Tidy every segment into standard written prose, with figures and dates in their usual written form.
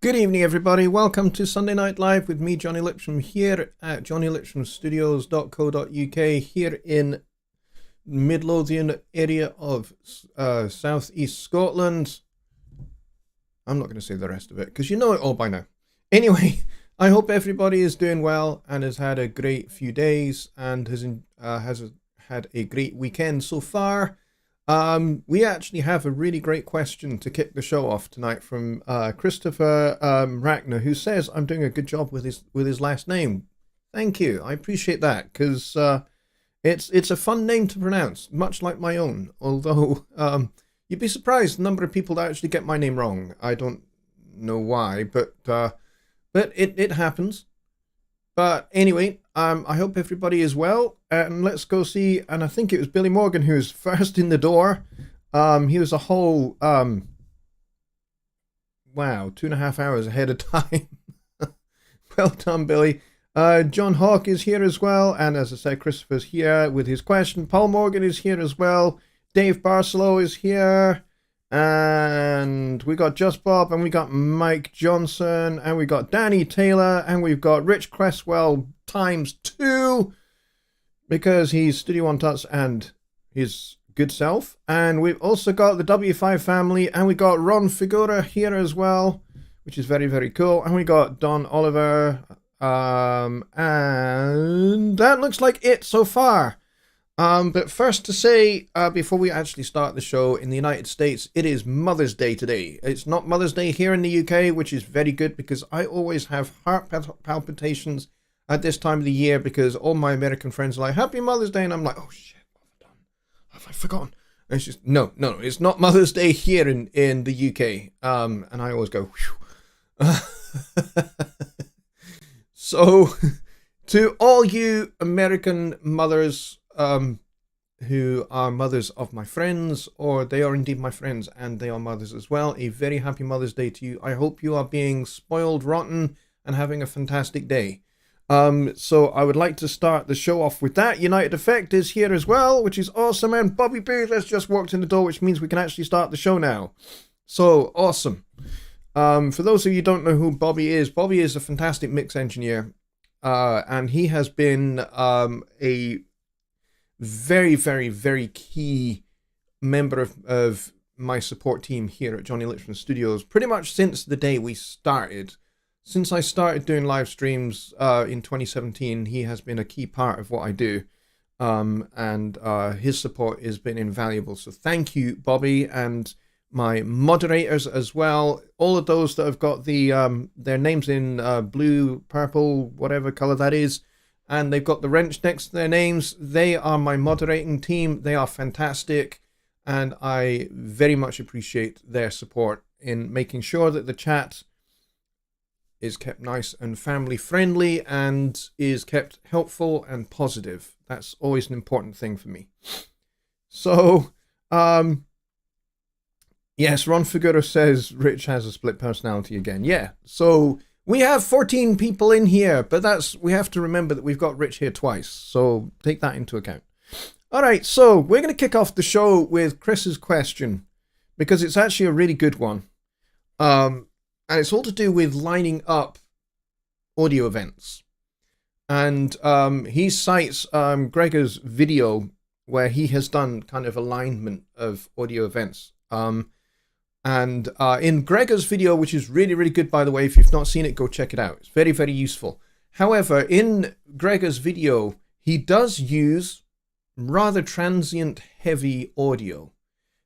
Good evening, everybody. Welcome to Sunday Night Live with me, Jonny Lipsham, here at jonnylipshamstudios.co.uk, here in Midlothian area of southeast Scotland. I'm not going to say the rest of it because you know it all by now. Anyway, I hope everybody is doing well and has had a great few days and has had a great weekend so far. We actually have a really great question to kick the show off tonight from Christopher Rackner, who says I'm doing a good job with his last name. Thank you, I appreciate that, because it's a fun name to pronounce, much like my own. Although you'd be surprised the number of people that actually get my name wrong. I don't know why, but it happens. But anyway, I hope everybody is well, and let's go see. And I think it was Billy Morgan who was first in the door. He was a whole, wow, 2.5 hours ahead of time. Well done, Billy. John Hawke is here as well, and as I said, Christopher's here with his question. Paul Morgan is here as well. Dave Barcelow is here. And we got Just Bob, and we got Mike Johnson, and we got Danny Taylor, and we've got Rich Cresswell times 2 because he's Studio One Tuts and his good self. And we've also got the W5 family, and we got Ron Figura here as well, which is very, very cool. And we got Don Oliver, and that looks like it so far. But first to say, before we actually start the show, in the United States, it is Mother's Day today. It's not Mother's Day here in the UK, which is very good because I always have heart palpitations at this time of the year because all my American friends are like, Happy Mother's Day, and I'm like, oh shit, what have I done? Have I forgotten? And it's just, no, it's not Mother's Day here in the UK. And I always go, whew. So, to all you American mothers, who are mothers of my friends, or they are indeed my friends and they are mothers as well, a very happy Mother's Day to you. I hope you are being spoiled rotten and having a fantastic day. So I would like to start the show off with that. United Effect is here as well, which is awesome, and Bobby Booth has just walked in the door, which means we can actually start the show now. So awesome. For those of you who don't know who Bobby is a fantastic mix engineer, and he has been a very, very, very key member of my support team here at Jonny Lipsham Studios pretty much since the day we started. Since I started doing live streams in 2017, he has been a key part of what I do, and his support has been invaluable. So thank you, Bobby, and my moderators as well, all of those that have got the their names in blue, purple, whatever color that is, and they've got the wrench next to their names. They are my moderating team. They are fantastic, and I very much appreciate their support in making sure that the chat is kept nice and family friendly and is kept helpful and positive. That's always an important thing for me. So, yes, Ron Figura says Rich has a split personality again. Yeah, so we have 14 people in here, but we have to remember that we've got Rich here twice, so take that into account. All right, so we're going to kick off the show with Chris's question, because it's actually a really good one. And it's all to do with lining up audio events. And he cites Gregor's video where he has done kind of alignment of audio events. And in Gregor's video, which is really, really good, by the way, if you've not seen it, go check it out. It's very, very useful. However, in Gregor's video, he does use rather transient, heavy audio.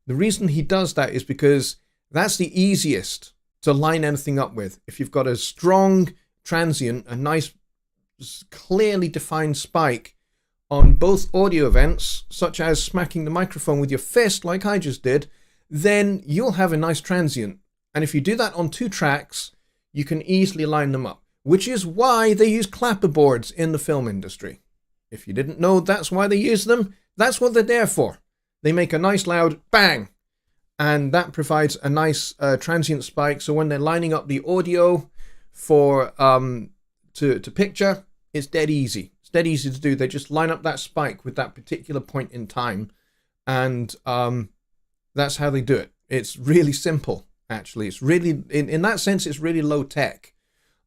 The reason he does that is because that's the easiest to line anything up with. If you've got a strong transient, a nice, clearly defined spike on both audio events, such as smacking the microphone with your fist, like I just did, then you'll have a nice transient. And if you do that on 2 tracks, you can easily line them up, which is why they use clapperboards in the film industry. If you didn't know that's why they use them, that's what they're there for. They make a nice loud bang, and that provides a nice transient spike. So when they're lining up the audio for to picture, it's dead easy. It's dead easy to do. They just line up that spike with that particular point in time, and that's how they do it. It's really simple. actually. It's really, in that sense, it's really low tech.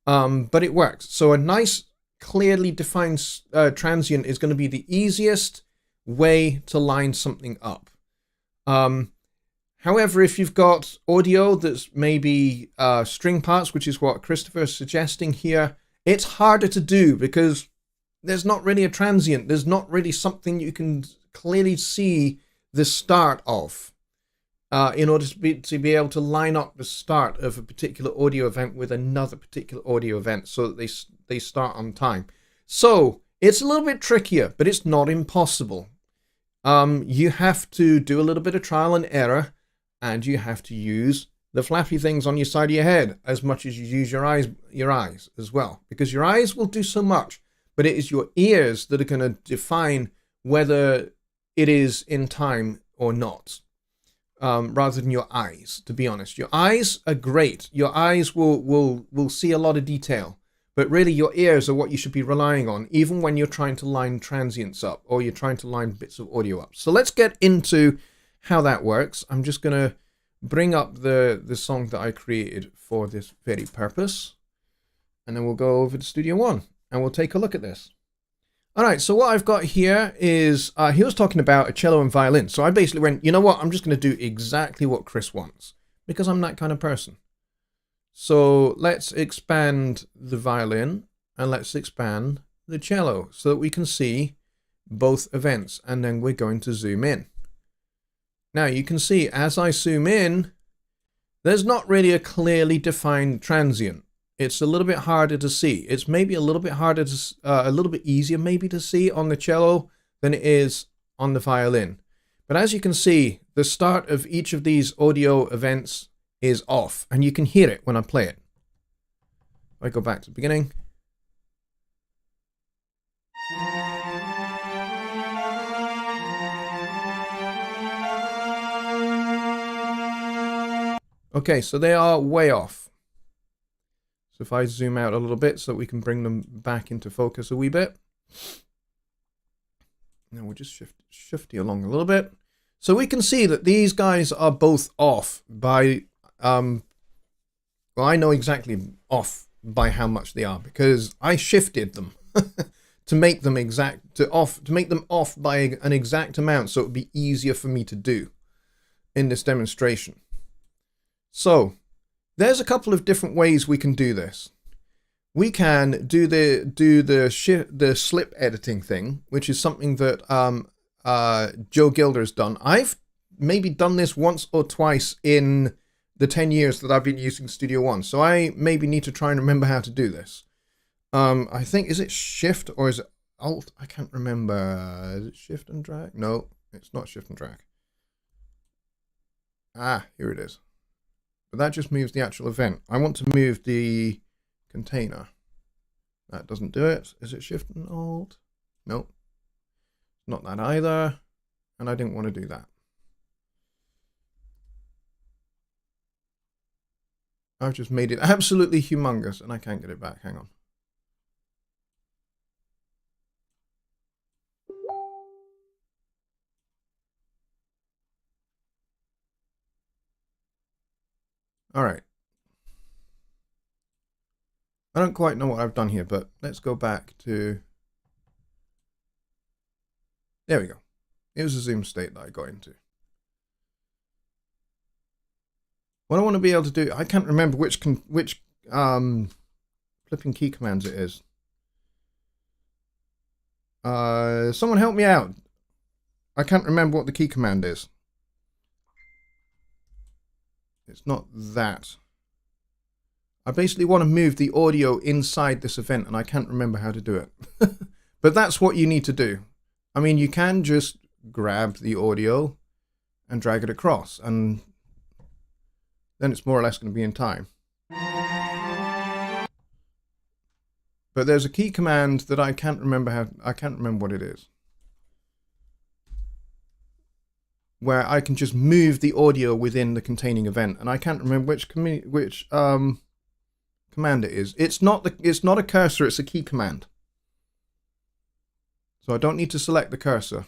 But it works. So a nice, clearly defined transient is going to be the easiest way to line something up. However, if you've got audio that's maybe string parts, which is what Christopher's suggesting here, it's harder to do because there's not really a transient. There's not really something you can clearly see the start of in order to be able to line up the start of a particular audio event with another particular audio event so that they start on time. So it's a little bit trickier, but it's not impossible. You have to do a little bit of trial and error, and you have to use the flappy things on your side of your head as much as you use your eyes as well, because your eyes will do so much, but it is your ears that are going to define whether it is in time or not, rather than your eyes, to be honest. Your eyes are great. Your eyes will see a lot of detail, but really your ears are what you should be relying on, even when you're trying to line transients up or you're trying to line bits of audio up. So let's get into how that works. I'm just going to bring up the song that I created for this very purpose, and then we'll go over to Studio One and we'll take a look at this. All right, so what I've got here is, he was talking about a cello and violin. So I basically went, you know what, I'm just going to do exactly what Chris wants, because I'm that kind of person. So let's expand the violin and let's expand the cello so that we can see both events, and then we're going to zoom in. Now you can see as I zoom in, there's not really a clearly defined transient. It's a little bit harder to see. It's maybe a little bit harder to, a little bit easier maybe to see on the cello than it is on the violin. But as you can see, the start of each of these audio events is off, and you can hear it when I play it. If I go back to the beginning. Okay, so they are way off. So if I zoom out a little bit so that we can bring them back into focus a wee bit. Now we'll just shift you along a little bit. So we can see that these guys are both off by, well, I know exactly off by how much they are because I shifted them to make them make them off by an exact amount so it would be easier for me to do in this demonstration. So there's a couple of different ways we can do this. We can do the slip editing thing, which is something that Joe Gilder's done. I've maybe done this once or twice in the 10 years that I've been using Studio One, so I maybe need to try and remember how to do this. I think, is it Shift or is it Alt? I can't remember. Is it Shift and drag? No, it's not Shift and drag. Ah, here it is. But that just moves the actual event. I want to move the container. That doesn't do it. Is it Shift and Alt? Nope. Not that either. And I didn't want to do that. I've just made it absolutely humongous and I can't get it back. Hang on. All right. I don't quite know what I've done here, but let's go back to... There we go. It was a zoom state that I got into. What I want to be able to do, I can't remember which flipping key commands it is. Someone help me out. I can't remember what the key command is. It's not that. I basically want to move the audio inside this event and I can't remember how to do it. But that's what you need to do. I mean, you can just grab the audio and drag it across and then it's more or less going to be in time. But there's a key command that I can't remember what it is. Where I can just move the audio within the containing event, and I can't remember which command it is. It's not a cursor, it's a key command. So I don't need to select the cursor.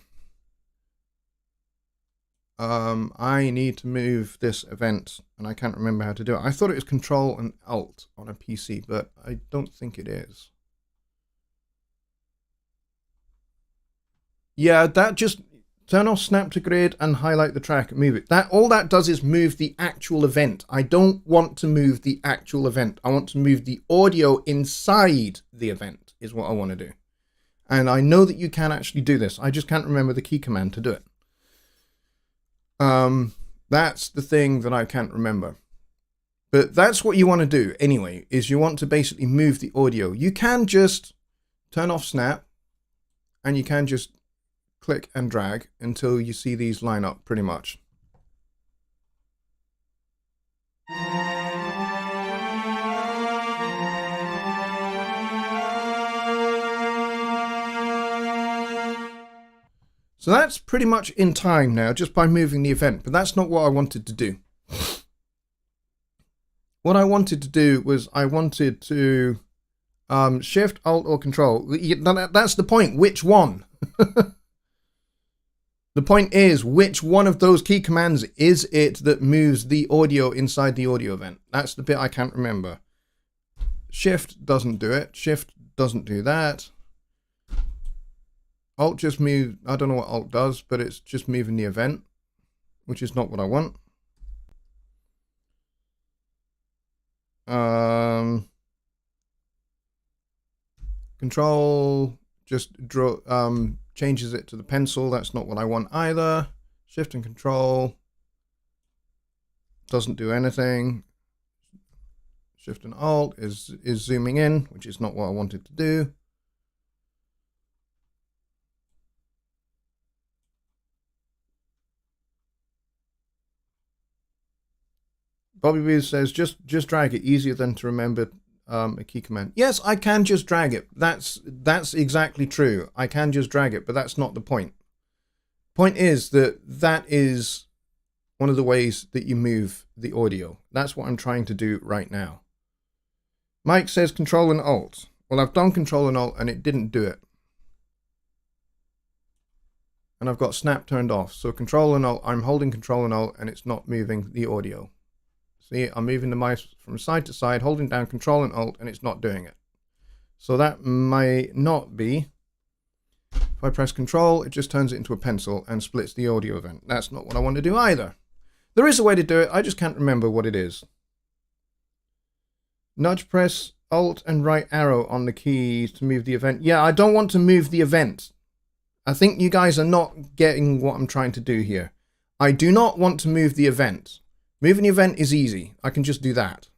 I need to move this event, and I can't remember how to do it. I thought it was Control and Alt on a PC, but I don't think it is. Yeah, that just turn off snap to grid and highlight the track and move it. All that does is move the actual event. I don't want to move the actual event. I want to move the audio inside the event is what I want to do. And I know that you can actually do this. I just can't remember the key command to do it. That's the thing that I can't remember. But that's what you want to do anyway, is you want to basically move the audio. You can just turn off snap and you can just click and drag until you see these line up pretty much. So that's pretty much in time now, just by moving the event, but that's not what I wanted to do. What I wanted to do was I wanted to Shift, Alt, or Control. That's the point. Which one? The point is, which one of those key commands is it that moves the audio inside the audio event? That's the bit I can't remember. Shift doesn't do it. Shift doesn't do that. Alt just moves, I don't know what Alt does, but it's just moving the event, which is not what I want. Control just changes it to the pencil. That's not what I want either. Shift and Control doesn't do anything. Shift and Alt is zooming in, which is not what I wanted to do. Bobby Booth says, just drag it, easier than to remember a key command. Yes, I can just drag it. That's exactly true. I can just drag it, but that's not the point. Point is that is one of the ways that you move the audio. That's what I'm trying to do right now. Mike says Control and Alt. Well, I've done Control and Alt and it didn't do it. And I've got snap turned off. So Control and Alt, I'm holding Control and Alt and it's not moving the audio. See, I'm moving the mouse from side to side, holding down Control and Alt, and it's not doing it. So that may not be. If I press Control, it just turns it into a pencil and splits the audio event. That's not what I want to do either. There is a way to do it, I just can't remember what it is. Nudge press Alt and right arrow on the keys to move the event. Yeah, I don't want to move the event. I think you guys are not getting what I'm trying to do here. I do not want to move the event. Moving the event is easy. I can just do that.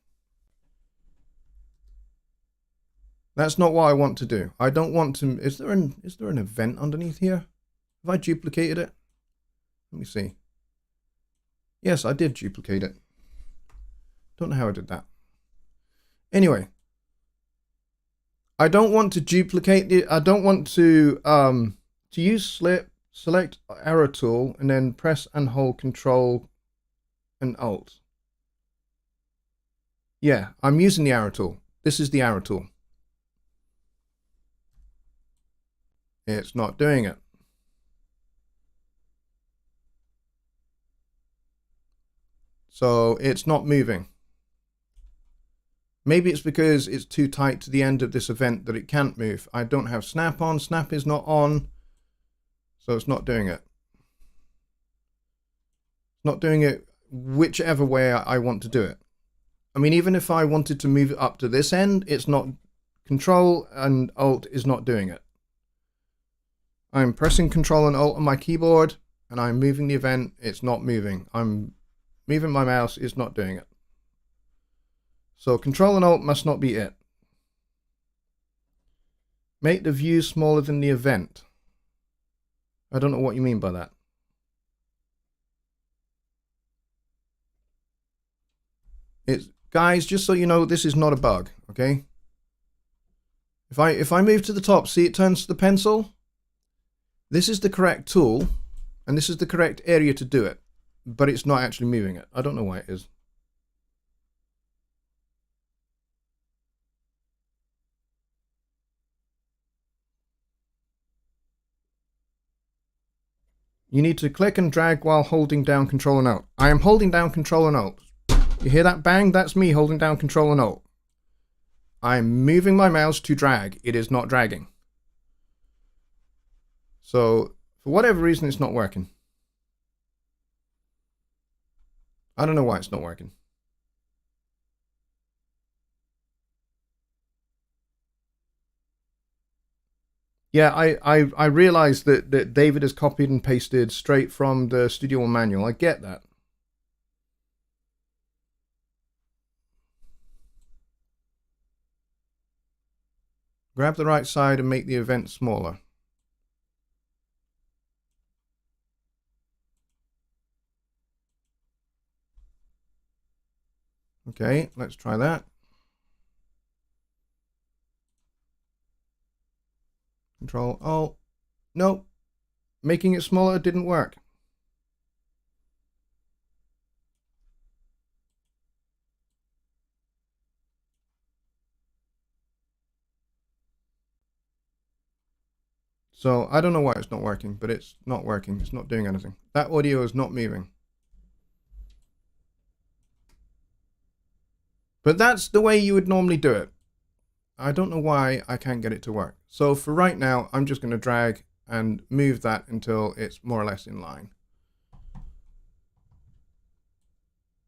That's not what I want to do. I don't want to... Is there an event underneath here? Have I duplicated it? Let me see. Yes, I did duplicate it. Don't know how I did that. Anyway. I don't want to duplicate it. I don't want to use select arrow tool and then press and hold Control and Alt. Yeah, I'm using the arrow tool. This is the arrow tool. It's not doing it. So it's not moving. Maybe it's because it's too tight to the end of this event that it can't move. I don't have snap on. Snap is not on. So it's not doing it. Not doing it whichever way I want to do it. I mean, even if I wanted to move it up to this end, it's not. Control and Alt is not doing it. I'm pressing Control and Alt on my keyboard and I'm moving the event. It's not moving. I'm moving my mouse. It's not doing it. So Control and Alt must not be it. Make the view smaller than the event. I don't know what you mean by that. Guys, just so you know, this is not a bug, okay? If I move to the top, see it turns to the pencil? This is the correct tool, and this is the correct area to do it, but it's not actually moving it. I don't know why it is. You need to click and drag while holding down Control and Alt. I am holding down Control and Alt. You hear that bang? That's me holding down Control and Alt. I'm moving my mouse to drag. It is not dragging. So, for whatever reason, it's not working. I don't know why it's not working. Yeah, I realized that David has copied and pasted straight from the Studio One manual. I get that. Grab the right side and make the event smaller. Okay, let's try that. Control Alt. Nope. Making it smaller didn't work. So I don't know why it's not working, but it's not working. It's not doing anything. That audio is not moving. But that's the way you would normally do it. I don't know why I can't get it to work. So for right now, I'm just going to drag and move that until it's more or less in line.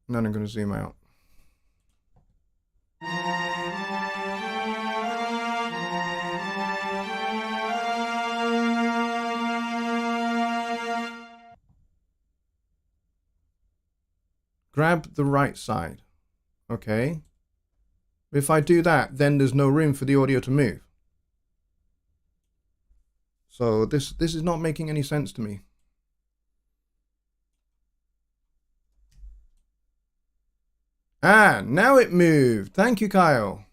And then I'm going to zoom out. Grab the right side. Okay. If I do that, then there's no room for the audio to move. So this is not making any sense to me. Ah, now it moved. Thank you, Kyle.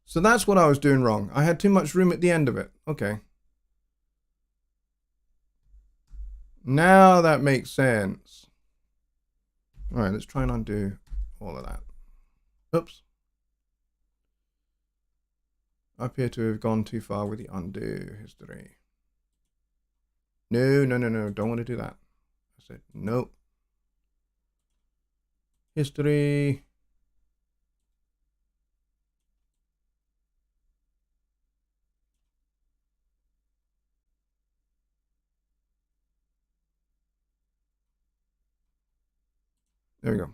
So that's what I was doing wrong. I had too much room at the end of it. Okay. Now that makes sense. All right, let's try and undo all of that. Oops. I appear to have gone too far with the undo history. No, no, no, no. Don't want to do that. I said nope. History. There we go.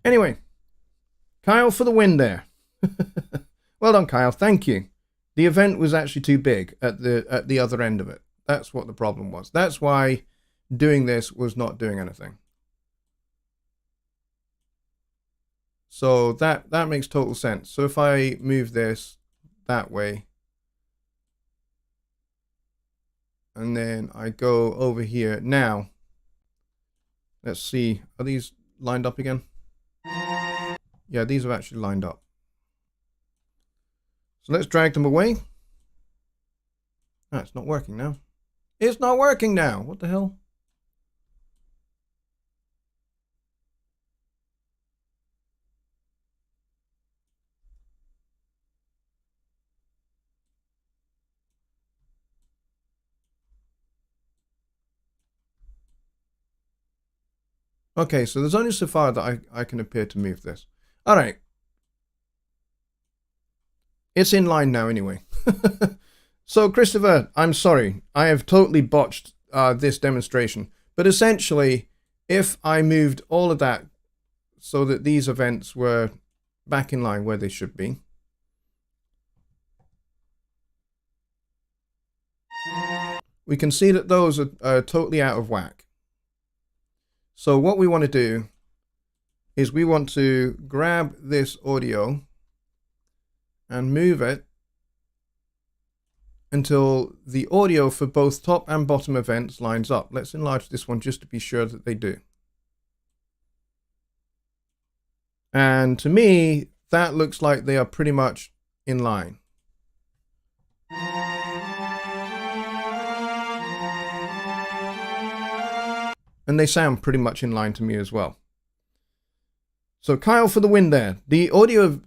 Anyway, Kyle for the win there. Well done, Kyle. Thank you. The event was actually too big at the other end of it. That's what the problem was. That's why doing this was not doing anything. So that makes total sense. So if I move this that way, and then I go over here now, let's see, are these lined up again? Yeah, these are actually lined up. So let's drag them away. Ah, it's not working now. It's not working now. What the hell? Okay, so there's only so far that I can appear to move this. All right. It's in line now anyway. So, Christopher, I'm sorry. I have totally botched this demonstration. But essentially, if I moved all of that so that these events were back in line where they should be, we can see that those are totally out of whack. So what we want to do is we want to grab this audio and move it until the audio for both top and bottom events lines up. Let's enlarge this one just to be sure that they do. And to me, that looks like they are pretty much in line. And they sound pretty much in line to me as well. So Kyle for the win there. The audio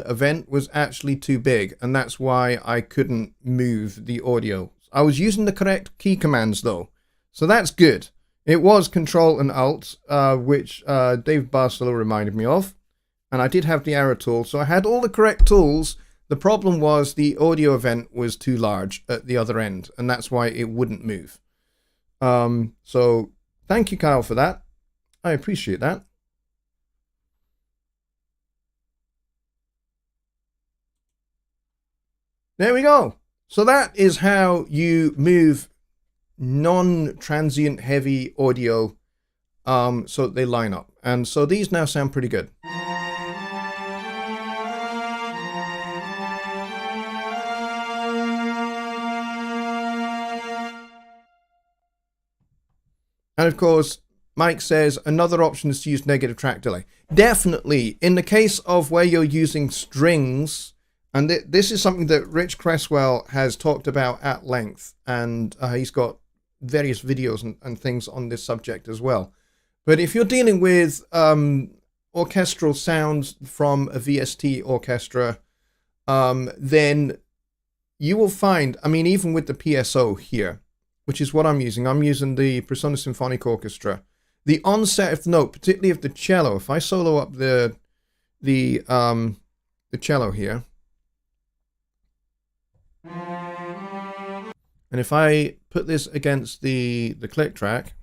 event was actually too big, and that's why I couldn't move the audio. I was using the correct key commands though, so that's good. It was Control and Alt, which Dave Barcelo reminded me of, and I did have the arrow tool, so I had all the correct tools. The problem was the audio event was too large at the other end, and that's why it wouldn't move. So thank you, Kyle, for that. I appreciate that. There we go. So that is how you move non-transient heavy audio so that they line up. And so these now sound pretty good. And of course, Mike says another option is to use negative track delay. Definitely, in the case of where you're using strings, and this is something that Rich Cresswell has talked about at length, and he's got various videos and things on this subject as well. But if you're dealing with orchestral sounds from a VST orchestra, then you will find, I mean, even with the PSO here, which is what I'm using the Persona Symphonic Orchestra, the onset of the note, particularly of the cello, if I solo up the cello here, and if I put this against the click track,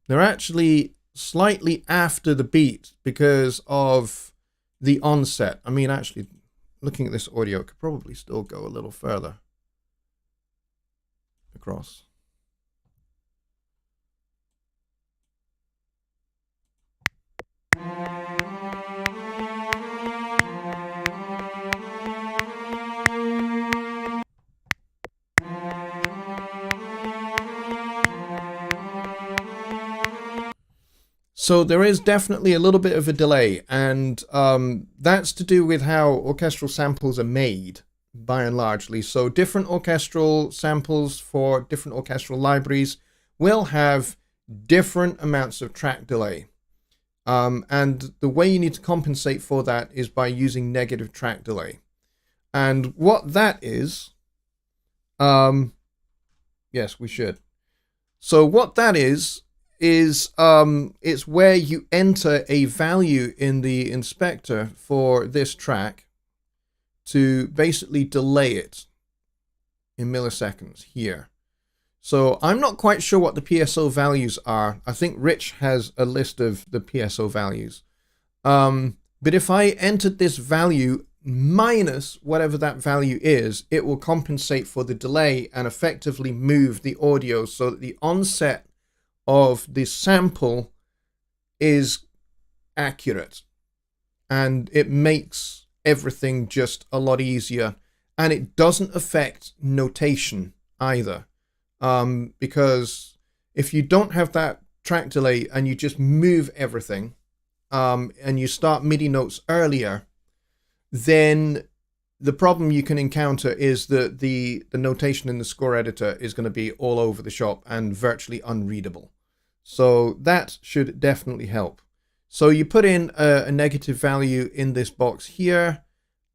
they're actually slightly after the beat because of the onset. I mean, actually, looking at this audio, it could probably still go a little further across. So there is definitely a little bit of a delay, and that's to do with how orchestral samples are made, by and largely. So different orchestral samples for different orchestral libraries will have different amounts of track delay. And the way you need to compensate for that is by using negative track delay. And what that is, yes, we should. So what that is it's where you enter a value in the inspector for this track to basically delay it in milliseconds here. So I'm not quite sure what the PSO values are. I think Rich has a list of the PSO values. But if I entered this value minus whatever that value is, it will compensate for the delay and effectively move the audio so that the onset of the sample is accurate, and it makes everything just a lot easier, and it doesn't affect notation either, because if you don't have that track delay and you just move everything and you start MIDI notes earlier, then the problem you can encounter is that the notation in the score editor is going to be all over the shop and virtually unreadable. So that should definitely help. So you put in a negative value in this box here,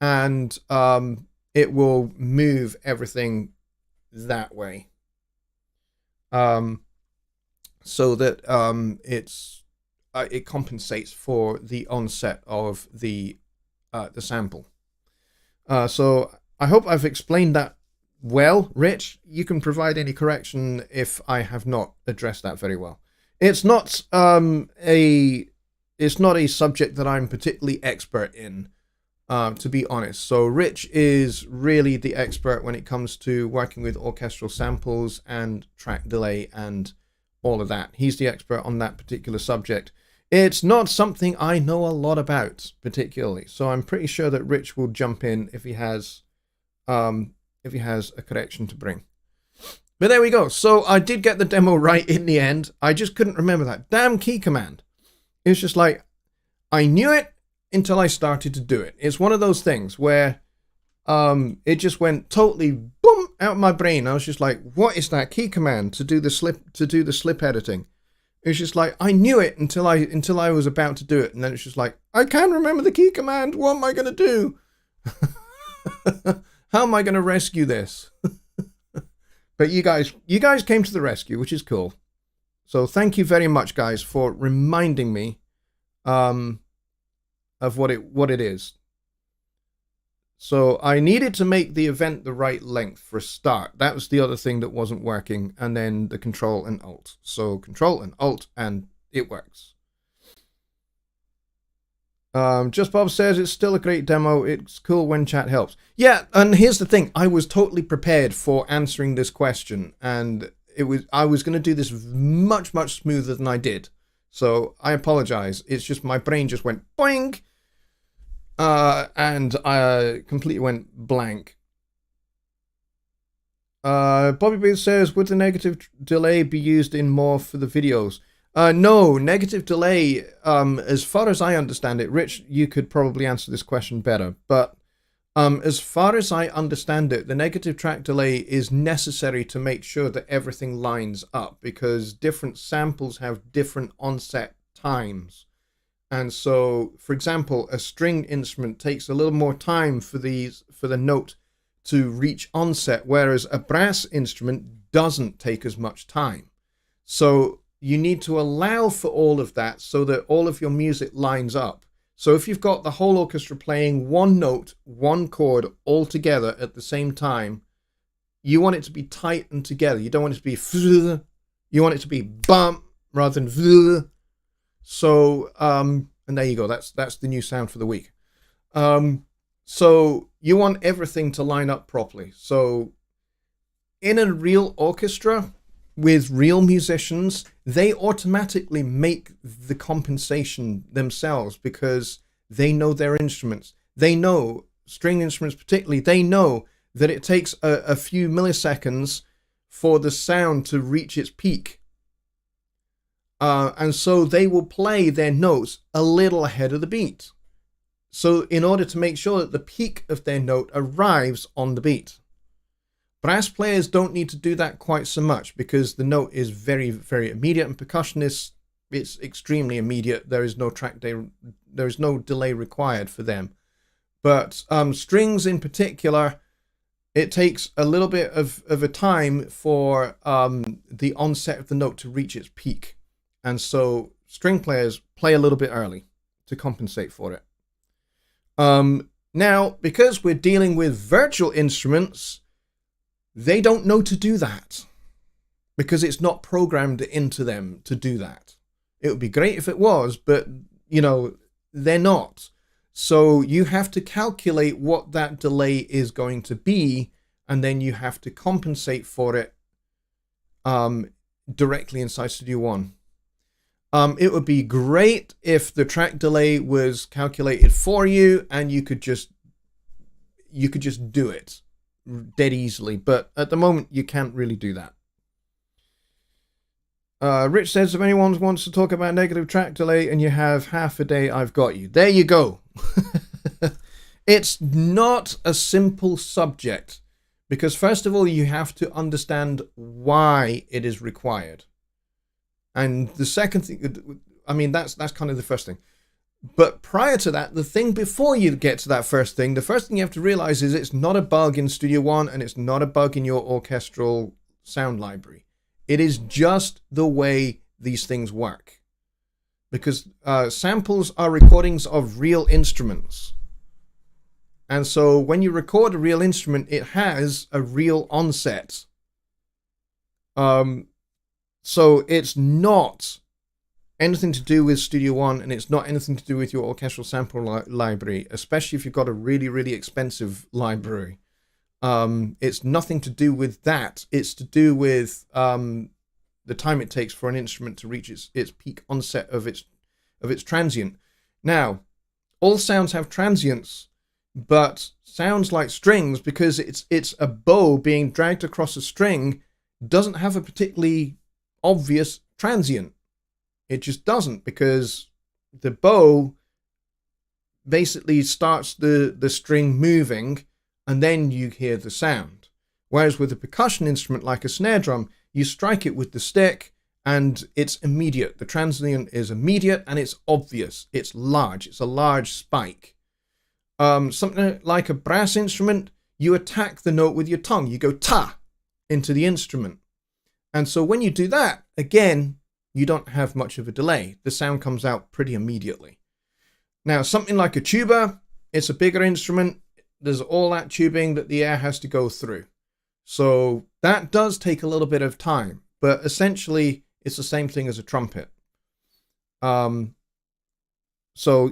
and it will move everything that way, so that it compensates for the onset of the sample. So I hope I've explained that well. Rich, you can provide any correction if I have not addressed that very well. It's not a subject that I'm particularly expert in, to be honest. So Rich is really the expert when it comes to working with orchestral samples and track delay and all of that. He's the expert on that particular subject. It's not something I know a lot about particularly, so I'm pretty sure that Rich will jump in if he has a correction to bring. But there we go. So I did get the demo right in the end. I just couldn't remember that damn key command. It was just like, I knew it until I started to do it. It's one of those things where it just went totally boom out of my brain. I was just like, what is that key command to do the slip editing? It's just like, I knew it until I was about to do it, and then it's just like, I can't remember the key command. What am I going to do? How am I going to rescue this? But you guys came to the rescue, which is cool. So thank you very much, guys, for reminding me of what it is. So I needed to make the event the right length for a start. That was the other thing that wasn't working. And then the Control and Alt. So Control and Alt, and it works. Just Bob says it's still a great demo. It's cool when chat helps. Yeah, and here's the thing. I was totally prepared for answering this question. And I was going to do this much, much smoother than I did. So I apologize. It's just my brain just went boing. And I completely went blank. Bobby Booth says, would the negative delay be used in more for the videos? No, negative delay, as far as I understand it, Rich, you could probably answer this question better, but as far as I understand it, the negative track delay is necessary to make sure that everything lines up, because different samples have different onset times. And so, for example, a stringed instrument takes a little more time for the note to reach onset, whereas a brass instrument doesn't take as much time. So you need to allow for all of that so that all of your music lines up. So if you've got the whole orchestra playing one note, one chord all together at the same time, you want it to be tight and together. You don't want it to be you want it to be bump rather than so, and there you go. That's the new sound for the week. So you want everything to line up properly. So in a real orchestra with real musicians, they automatically make the compensation themselves because they know their instruments. They know, string instruments particularly, they know that it takes a few milliseconds for the sound to reach its peak. And so they will play their notes a little ahead of the beat. So in order to make sure that the peak of their note arrives on the beat. Brass players don't need to do that quite so much because the note is very, very immediate, and percussionists, it's extremely immediate. There is no there is no delay required for them. But strings in particular, it takes a little bit of a time for the onset of the note to reach its peak. And so string players play a little bit early to compensate for it. Now, because we're dealing with virtual instruments, they don't know to do that because it's not programmed into them to do that. It would be great if it was, but, you know, they're not. So you have to calculate what that delay is going to be, and then you have to compensate for it directly inside Studio One. It would be great if the track delay was calculated for you and you could just do it dead easily, but at the moment you can't really do that. Rich says, if anyone wants to talk about negative track delay and you have half a day, I've got you. There you go. It's not a simple subject because first of all you have to understand why it is required. And the second thing, I mean, that's kind of the first thing. But prior to that, the thing before you get to that first thing, the first thing you have to realize is it's not a bug in Studio One and it's not a bug in your orchestral sound library. It is just the way these things work. Because samples are recordings of real instruments. And so when you record a real instrument, it has a real onset. So it's not anything to do with Studio One, and it's not anything to do with your orchestral sample library, especially if you've got a really, really expensive library. It's nothing to do with that. It's to do with the time it takes for an instrument to reach its peak onset of its transient. Now, all sounds have transients, but sounds like strings, because it's a bow being dragged across a string, doesn't have a particularly obvious transient. It just doesn't, because the bow basically starts the string moving and then you hear the sound. Whereas with a percussion instrument like a snare drum, you strike it with the stick and it's immediate. The transient is immediate and it's obvious. It's large. It's a large spike. Something like a brass instrument, you attack the note with your tongue. You go ta into the instrument. And so when you do that, again, you don't have much of a delay. The sound comes out pretty immediately. Now, something like a tuba, it's a bigger instrument. There's all that tubing that the air has to go through. So that does take a little bit of time, but essentially it's the same thing as a trumpet. So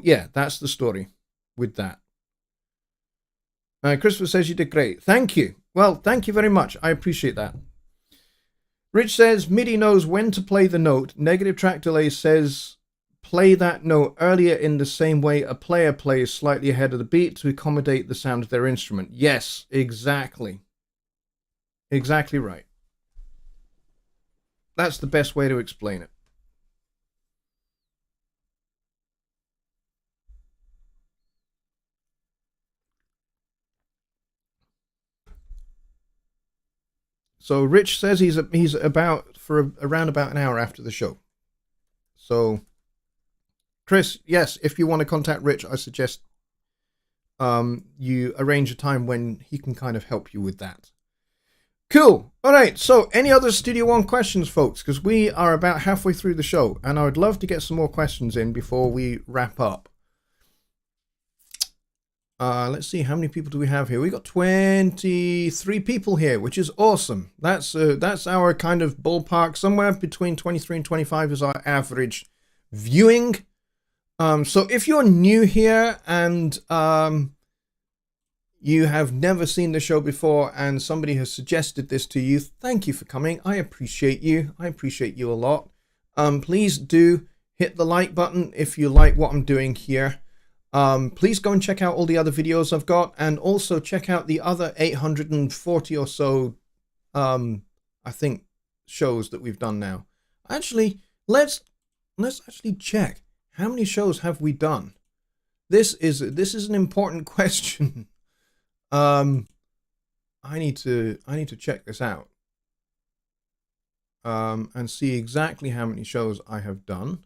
yeah, that's the story with that. Christopher says you did great. Thank you. Well, thank you very much. I appreciate that. Rich says MIDI knows when to play the note. Negative track delay says play that note earlier in the same way a player plays slightly ahead of the beat to accommodate the sound of their instrument. Yes, exactly. Exactly right. That's the best way to explain it. So Rich says he's about for around about an hour after the show. So Chris, yes, if you want to contact Rich, I suggest you arrange a time when he can kind of help you with that. Cool. All right. So any other Studio One questions, folks? Because we are about halfway through the show and I would love to get some more questions in before we wrap up. Let's see, how many people do we have here? We got 23 people here, which is awesome. That's our kind of ballpark. Somewhere between 23 and 25 is our average viewing. So if you're new here and you have never seen the show before and somebody has suggested this to you, thank you for coming. I appreciate you. I appreciate you a lot. Please do hit the like button if you like what I'm doing here. Please go and check out all the other videos I've got, and also check out the other 840 or so, I think, shows that we've done now. Actually, let's actually check. How many shows have we done? This is an important question. I need to check this out. And see exactly how many shows I have done.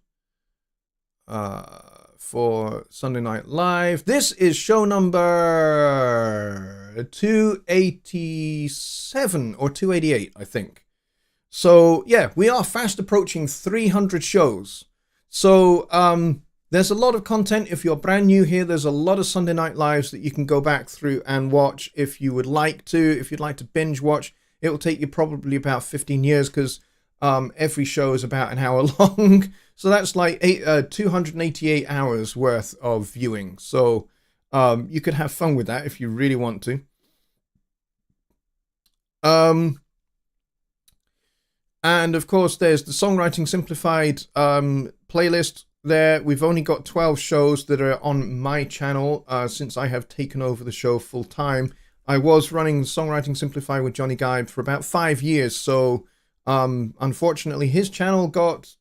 For Sunday Night Live. This is show number 287 or 288, I think. So yeah, we are fast approaching 300 shows. So there's a lot of content. If you're brand new here, there's a lot of Sunday Night Lives that you can go back through and watch if you would like to. If you'd like to binge watch, it will take you probably about 15 years because every show is about an hour long. So that's like 288 hours worth of viewing. So you could have fun with that if you really want to. And of course, there's the Songwriting Simplified playlist there. We've only got 12 shows that are on my channel since I have taken over the show full time. I was running Songwriting Simplified with Jonny Guide for about 5 years. So unfortunately, his channel got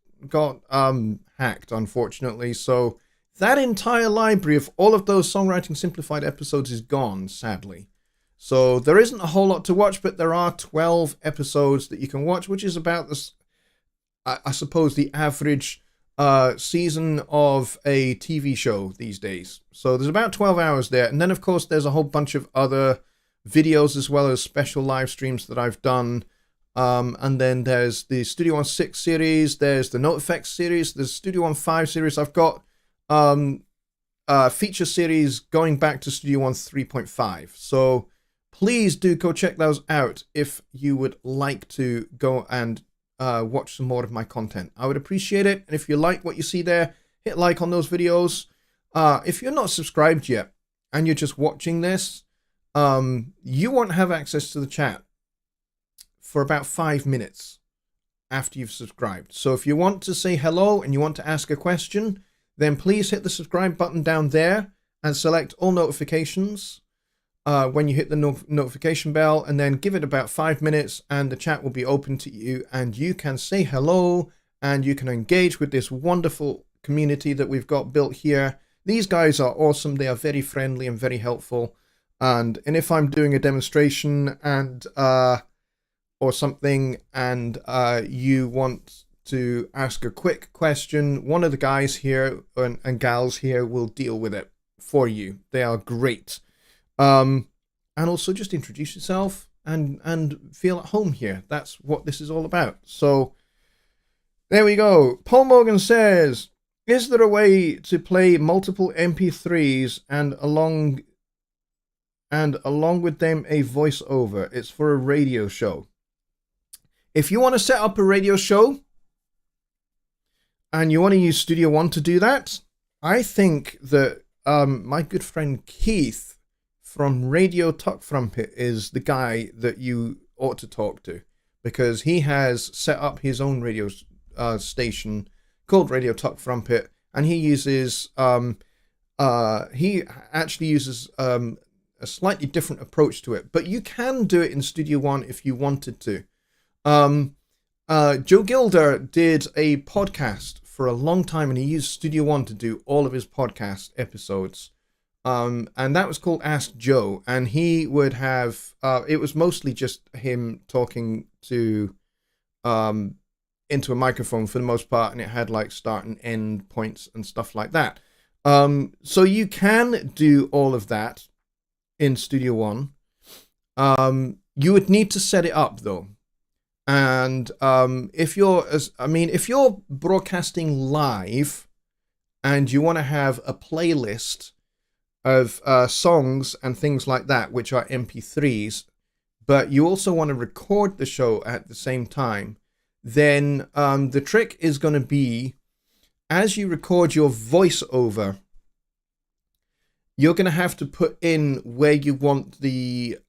hacked, unfortunately. So that entire library of all of those Songwriting Simplified episodes is gone, sadly. So there isn't a whole lot to watch, but there are 12 episodes that you can watch, which is about this, I suppose, the average season of a TV show these days. So there's about 12 hours there. And then, of course, there's a whole bunch of other videos as well as special live streams that I've done. And then there's the Studio One 6 series, there's the Note Effects series, there's Studio One 5 series. I've got feature series going back to Studio One 3.5. So please do go check those out if you would like to go and watch some more of my content. I would appreciate it. And if you like what you see there, hit like on those videos. If you're not subscribed yet and you're just watching this, you won't have access to the chat for about 5 minutes after you've subscribed. So if you want to say hello and you want to ask a question, then please hit the subscribe button down there and select all notifications when you hit the notification bell, and then give it about 5 minutes and the chat will be open to you and you can say hello and you can engage with this wonderful community that we've got built here. These guys are awesome. They are very friendly and very helpful. And if I'm doing a demonstration and or something, and you want to ask a quick question, one of the guys here and gals here will deal with it for you. They are great. And also just introduce yourself and feel at home here. That's what this is all about. So there we go. Paul Morgan says, is there a way to play multiple MP3s and along with them a voiceover? It's for a radio show. If you want to set up a radio show and you want to use Studio One to do that, I think that my good friend Keith from Radio Tuck Frumpet is the guy that you ought to talk to, because he has set up his own radio station called Radio Tuck Frumpet, and he uses he actually uses a slightly different approach to it, but you can do it in Studio One if you wanted to. Joe Gilder did a podcast for a long time, and he used Studio One to do all of his podcast episodes. And that was called Ask Joe, and he would have, it was mostly just him talking to, into a microphone for the most part, and it had like start and end points and stuff like that. So you can do all of that in Studio One. You would need to set it up though. And if you're broadcasting live and you want to have a playlist of songs and things like that, which are MP3s, but you also want to record the show at the same time, then the trick is going to be, as you record your voiceover, you're going to have to put in where you want the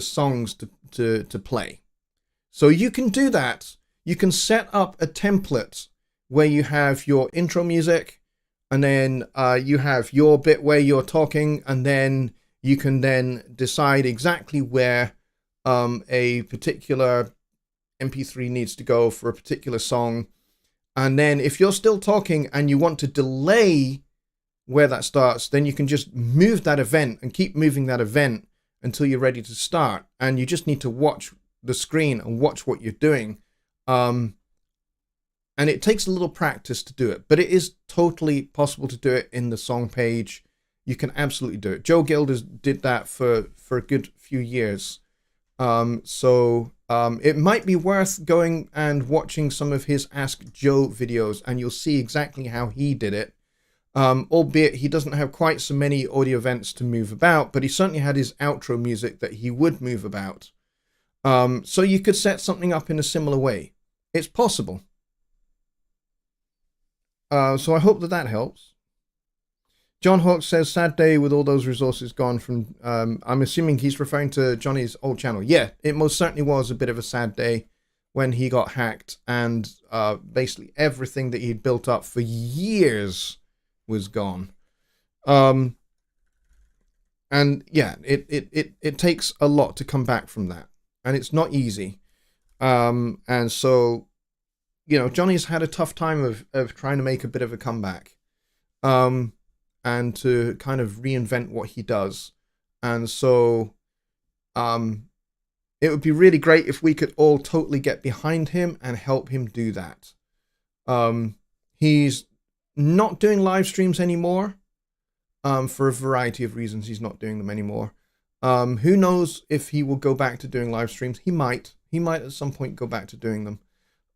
songs to play. So you can do that. You can set up a template where you have your intro music, and then you have your bit where you're talking, and then you can then decide exactly where a particular MP3 needs to go for a particular song. And then if you're still talking and you want to delay where that starts, then you can just move that event and keep moving that event until you're ready to start. And you just need to watch the screen and watch what you're doing. And it takes a little practice to do it, but it is totally possible to do it in the song page. You can absolutely do it. Joe Gilders did that for a good few years. So it might be worth going and watching some of his Ask Joe videos, and you'll see exactly how he did it. Albeit he doesn't have quite so many audio events to move about, but he certainly had his outro music that he would move about. So you could set something up in a similar way. It's possible. So I hope that helps. John Hawks says, sad day with all those resources gone from, I'm assuming he's referring to Johnny's old channel. Yeah, it most certainly was a bit of a sad day when he got hacked, and basically everything that he'd built up for years was gone. And yeah, it takes a lot to come back from that, and it's not easy. And so, you know, Johnny's had a tough time of trying to make a bit of a comeback, and to kind of reinvent what he does. And so it would be really great if we could all totally get behind him and help him do that. He's not doing live streams anymore. For a variety of reasons, he's not doing them anymore. Who knows if he will go back to doing live streams? He might at some point go back to doing them.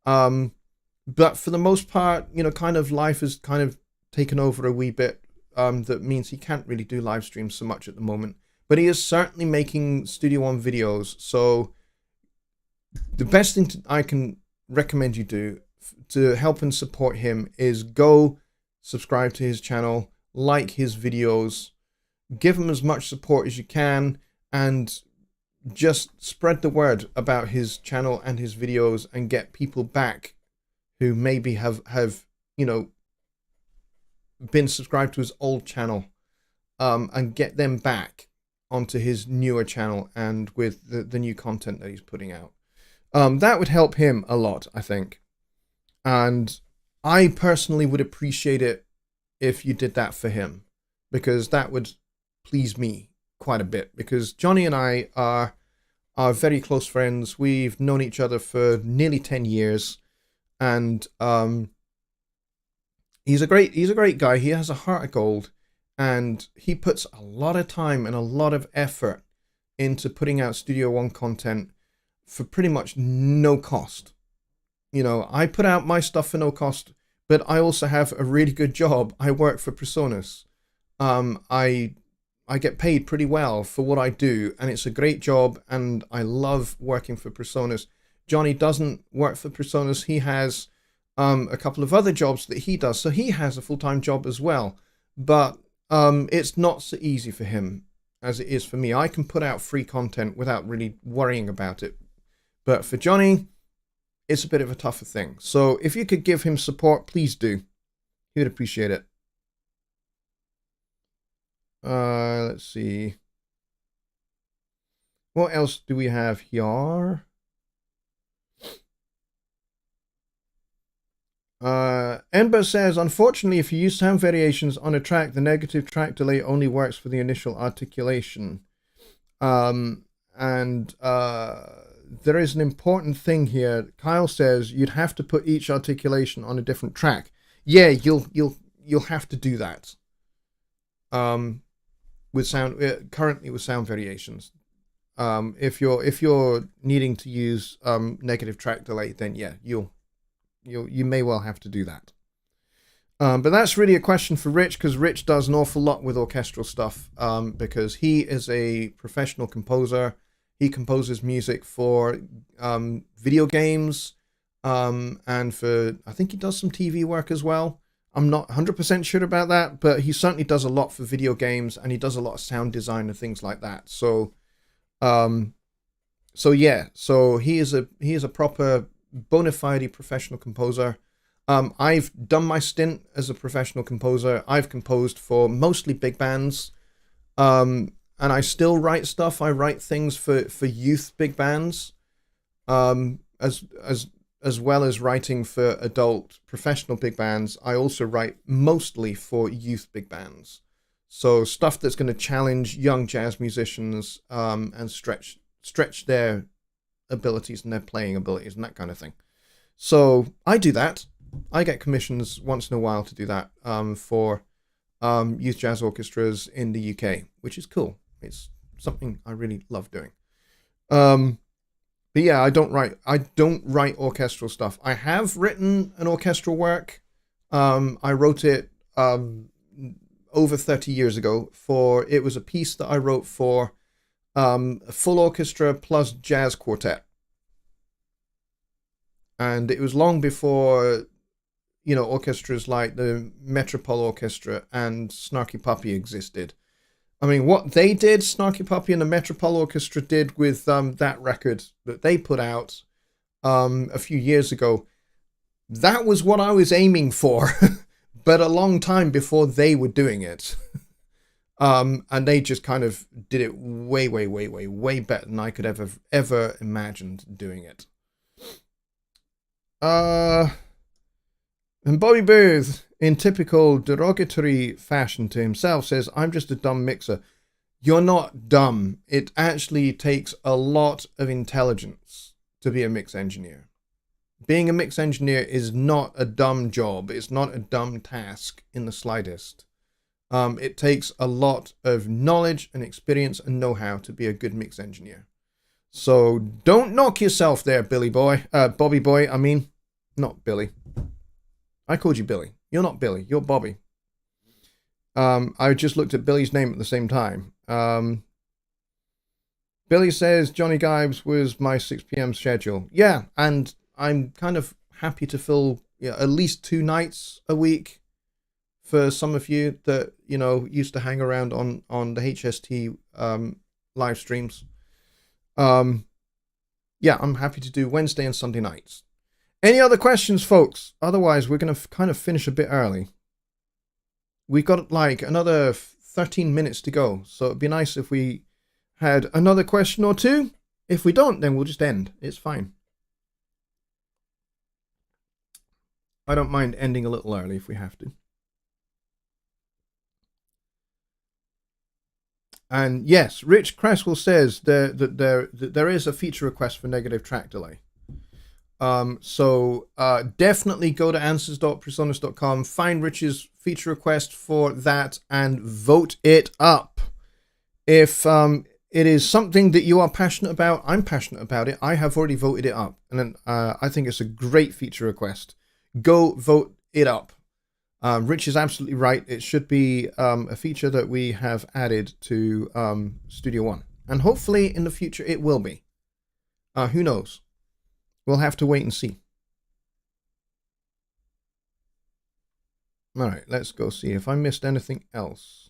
But for the most part, you know, kind of life has kind of taken over a wee bit. That means he can't really do live streams so much at the moment. But he is certainly making Studio One videos. So the best thing I can recommend you do to help and support him is go subscribe to his channel, like his videos, give him as much support as you can, and just spread the word about his channel and his videos, and get people back who maybe have you know, been subscribed to his old channel, and get them back onto his newer channel and with the new content that he's putting out. That would help him a lot, I think. And I personally would appreciate it if you did that for him. because that would please me quite a bit, because Jonny and I are very close friends. We've known each other for nearly 10 years, and he's a great guy. He has a heart of gold, and he puts a lot of time and a lot of effort into putting out Studio One content for pretty much no cost. You know, I put out my stuff for no cost, but I also have a really good job. I work for Presonus. I get paid pretty well for what I do, and it's a great job, and I love working for Presonus. Jonny doesn't work for Presonus. He has a couple of other jobs that he does, so he has a full-time job as well. But it's not so easy for him as it is for me. I can put out free content without really worrying about it. But for Jonny, it's a bit of a tougher thing. So if you could give him support, please do. He would appreciate it. Let's see. What else do we have here? Ember says, unfortunately, if you use sound variations on a track, the negative track delay only works for the initial articulation. And there is an important thing here. Kyle says you'd have to put each articulation on a different track. Yeah, you'll have to do that. With sound currently with sound variations. If you're needing to use negative track delay, then yeah, you may well have to do that. But that's really a question for Rich, because Rich does an awful lot with orchestral stuff, because he is a professional composer. He composes music for video games, and for, I think he does some TV work as well. I'm not 100% sure about that, but he certainly does a lot for video games, and he does a lot of sound design and things like that. So yeah, so he is a proper bona fide professional composer. I've done my stint as a professional composer. I've composed for mostly big bands, and I still write stuff. I write things for youth big bands, as well as writing for adult professional big bands. I also write mostly for youth big bands, so stuff that's going to challenge young jazz musicians, and stretch their abilities and their playing abilities and that kind of thing. So I do that. I get commissions once in a while to do that, for youth jazz orchestras in the UK, which is cool. It's something I really love doing. But yeah, I don't write orchestral stuff. I have written an orchestral work. I wrote it over 30 years ago. It was a piece that I wrote for a full orchestra plus jazz quartet. And it was long before, orchestras like the Metropole Orchestra and Snarky Puppy existed. I mean, what they did, Snarky Puppy and the Metropole Orchestra did with that record that they put out a few years ago, that was what I was aiming for, but a long time before they were doing it. And they just kind of did it way, way, way, way, way better than I could ever imagined doing it. And Bobby Booth, in typical derogatory fashion to himself, says, I'm just a dumb mixer. You're not dumb. It actually takes a lot of intelligence to be a mix engineer. Being a mix engineer is not a dumb job. It's not a dumb task in the slightest. It takes a lot of knowledge and experience and know-how to be a good mix engineer. So don't knock yourself there, Bobby boy. I mean, not Billy. I called you Billy. You're not Billy. You're Bobby. I just looked at Billy's name at the same time. Billy says Jonny Gibes was my 6 p.m. schedule. Yeah, and I'm kind of happy to fill at least 2 nights a week for some of you that, used to hang around on the HST live streams. Yeah, I'm happy to do Wednesday and Sunday nights. Any other questions, folks? Otherwise, we're going to kind of finish a bit early. We've got like another 13 minutes to go, so it'd be nice if we had another question or two. If we don't, then we'll just end. It's fine. I don't mind ending a little early if we have to. And yes, Rich Cresswell says that there is a feature request for negative track delay. So definitely go to answers.presonus.com, find Rich's feature request for that, and vote it up. If it is something that you are passionate about, I'm passionate about it. I have already voted it up, and I think it's a great feature request. Go vote it up. Rich is absolutely right. It should be a feature that we have added to Studio One, and hopefully in the future it will be. Who knows? We'll have to wait and see. All right, let's go see if I missed anything else.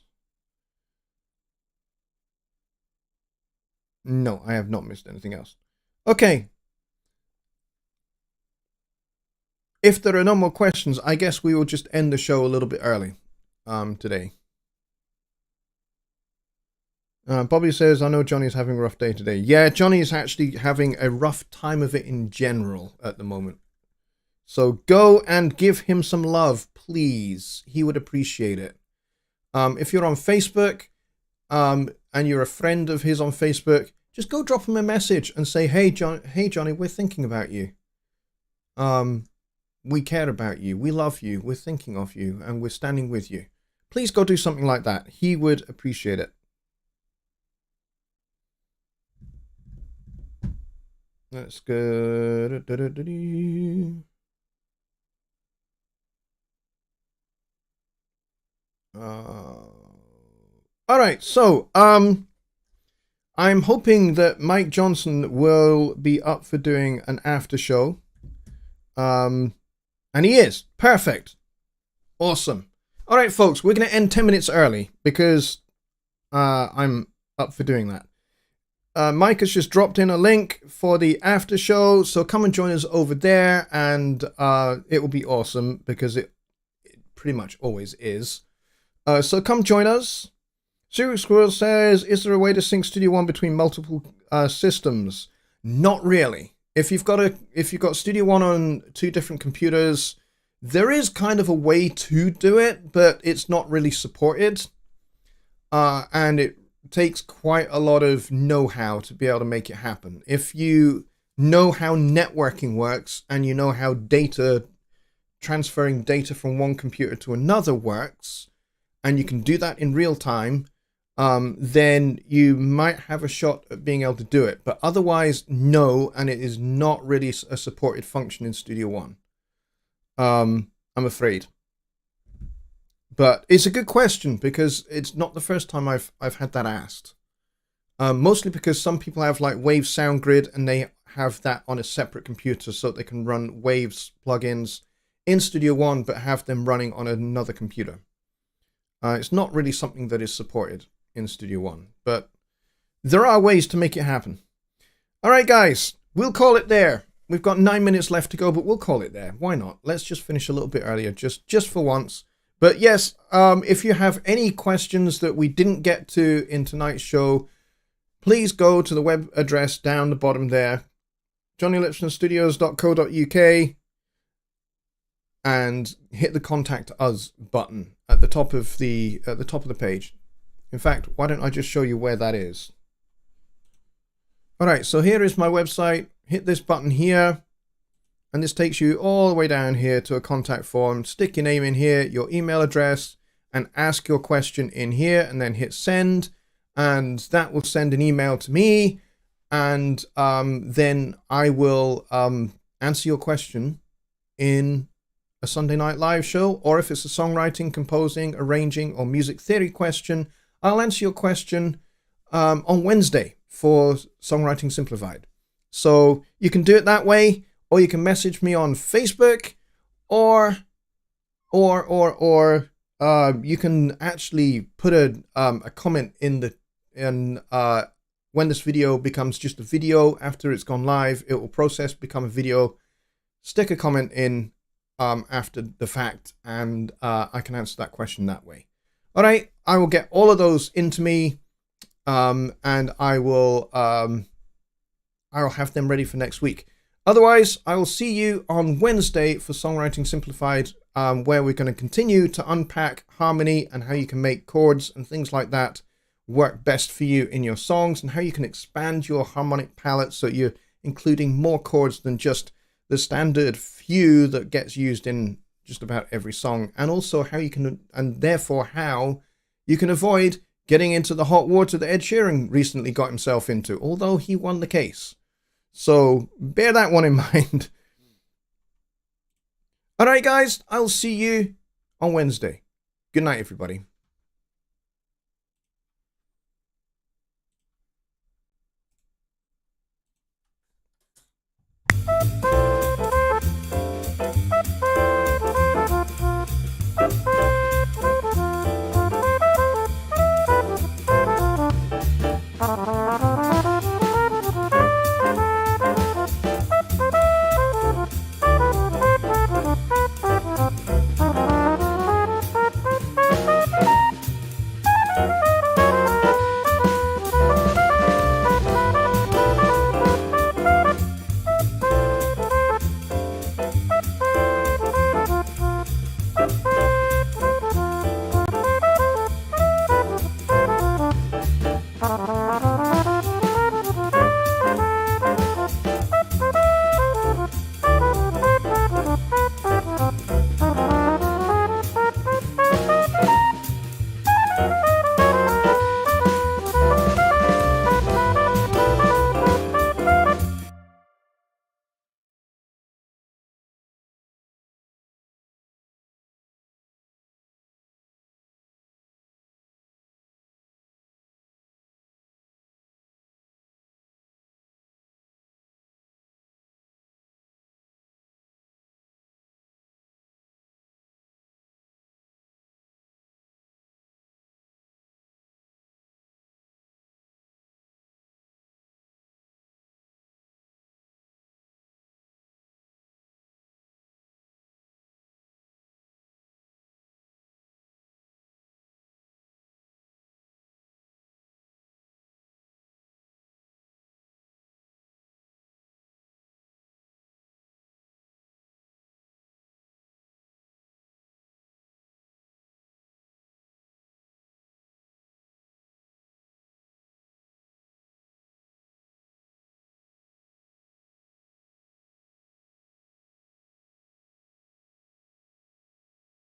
No, I have not missed anything else. Okay. If there are no more questions, I guess we will just end the show a little bit early today. Bobby says, I know Johnny's having a rough day today. Yeah, Johnny is actually having a rough time of it in general at the moment. So go and give him some love, please. He would appreciate it. If you're on Facebook and you're a friend of his on Facebook, just go drop him a message and say, hey, Johnny, we're thinking about you. We care about you. We love you. We're thinking of you and we're standing with you. Please go do something like that. He would appreciate it. That's good. All right, so I'm hoping that Mike Johnson will be up for doing an after show. And he is. Perfect. Awesome. All right, folks, we're going to end 10 minutes early because I'm up for doing that. Mike has just dropped in a link for the after show, so come and join us over there, and it will be awesome because it pretty much always is. So come join us. Serious Squirrel says, is there a way to sync Studio One between multiple systems? Not really. If you've got Studio One on two different computers, there is kind of a way to do it, but it's not really supported. And it takes quite a lot of know-how to be able to make it happen. If you know how networking works and you know how transferring data from one computer to another works, and you can do that in real time, then you might have a shot at being able to do it. But otherwise, no, and it is not really a supported function in Studio One. I'm afraid. But it's a good question because it's not the first time I've had that asked. Mostly because some people have like Wave Sound Grid and they have that on a separate computer so that they can run Waves plugins in Studio One but have them running on another computer. It's not really something that is supported in Studio One, but there are ways to make it happen. All right, guys, we'll call it there. We've got 9 minutes left to go, but we'll call it there. Why not? Let's just finish a little bit earlier, just for once. But yes, if you have any questions that we didn't get to in tonight's show, please go to the web address down the bottom there, jonnylipshamstudios.co.uk, and hit the Contact Us button at the top of the page. In fact, why don't I just show you where that is? All right, so here is my website. Hit this button here. And this takes you all the way down here to a contact form. Stick your name in here, your email address, and ask your question in here, and then hit send. And that will send an email to me. And then I will answer your question in a Sunday Night Live show. Or if it's a songwriting, composing, arranging, or music theory question, I'll answer your question on Wednesday for Songwriting Simplified. So you can do it that way. Or you can message me on Facebook, or you can actually put a comment in when this video becomes just a video after it's gone live. It will process, become a video. Stick a comment in after the fact, and I can answer that question that way. All right, I will get all of those into me, and I will have them ready for next week. Otherwise, I will see you on Wednesday for Songwriting Simplified, where we're going to continue to unpack harmony and how you can make chords and things like that work best for you in your songs, and how you can expand your harmonic palette so you're including more chords than just the standard few that gets used in just about every song, and also how you can, and therefore how you can avoid getting into the hot water that Ed Sheeran recently got himself into, although he won the case. So bear that one in mind. All right, guys, I'll see you on Wednesday. Good night, everybody.